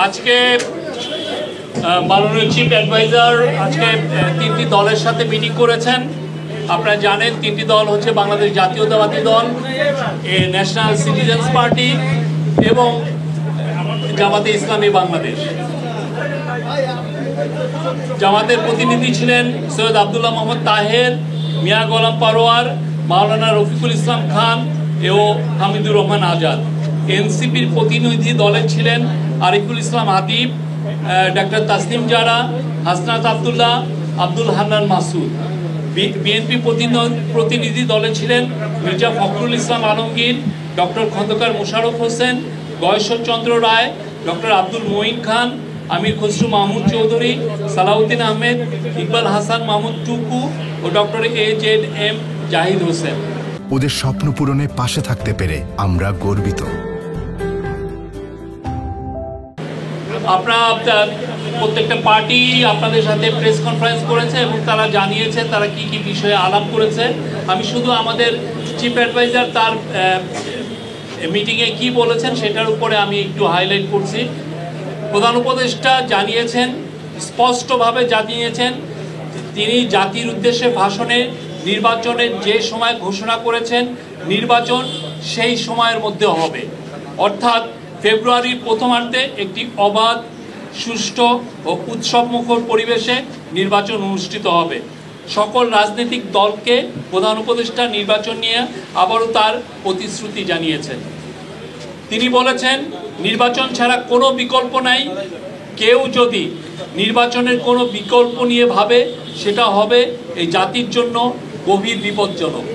আজকে মাননীয় chief adviser আজকে তিনটি দলের সাথে মিটিং করেছেন। আপনারা জানেন তিনটি দল হচ্ছে বাংলাদেশ জাতীয়তাবাদী দল, ন্যাশনাল সিটিজেন্স পার্টি এবং জামাতে ইসলামী বাংলাদেশ। জামাতের প্রতিনিধি ছিলেন সৈয়দ আবদুল্লাহ মোহাম্মদ তাহের, মিয়া গোলাম পারোয়ার, মাওলানা রফিকুল ইসলাম খান ও হামিদুর রহমান আজাদ। এনসিপির প্রতিনিধি দলে ছিলেন আরিফুল ইসলাম হাবিব, ডাক্তার তাসনিম জারা, হাসনাত আবদুল্লাহ, আব্দুল হান্নান মাসুদ। বিএনপি প্রতিনিধি দলে ছিলেন মির্জা ফখরুল ইসলাম আলমগীর, ডক্টর খন্দকার মোশাররফ হোসেন, গয়েশ্বর চন্দ্র রায়, ডক্টর আব্দুল মঈন খান, আমির খসরু মাহমুদ চৌধুরী, সালাউদ্দিন আহমেদ, ইকবাল হাসান মাহমুদ টুকু ও ডক্টর AJM জাহিদ হোসেন। ওদের স্বপ্ন পূরণে পাশে থাকতে পেরে আমরা গর্বিত। আপনারা প্রত্যেকটা পার্টি আপনাদের সাথে প্রেস কনফারেন্স করেছে এবং তারা জানিয়েছে তারা কি কি বিষয়ে আলাপ করেছে। আমি শুধু আমাদের চিফ অ্যাডভাইজার তার মিটিংয়ে কি বলেছেন সেটার উপরে আমি একটু হাইলাইট করছি। প্রধান উপদেষ্টা জানিয়েছেন, স্পষ্টভাবে জানিয়েছেন তিনি জাতির উদ্দেশ্যে ভাষণে নির্বাচনের যে সময় ঘোষণা করেছেন নির্বাচন সেই সময়ের মধ্যে হবে, অর্থাৎ ফেব্রুয়ারির প্রথমার্ধে একটি অবাধ, সুষ্ঠু ও উৎসবমুখর পরিবেশে নির্বাচন অনুষ্ঠিত হবে। সকল রাজনৈতিক দলকে প্রধান উপদেষ্টা নির্বাচন নিয়ে আবারও তার প্রতিশ্রুতি জানিয়েছেন। তিনি বলেছেন নির্বাচন ছাড়া কোনো বিকল্প নাই। কেউ যদি নির্বাচনের কোনো বিকল্প নিয়ে ভাবে সেটা হবে এই জাতির জন্য গভীর বিপজ্জনক।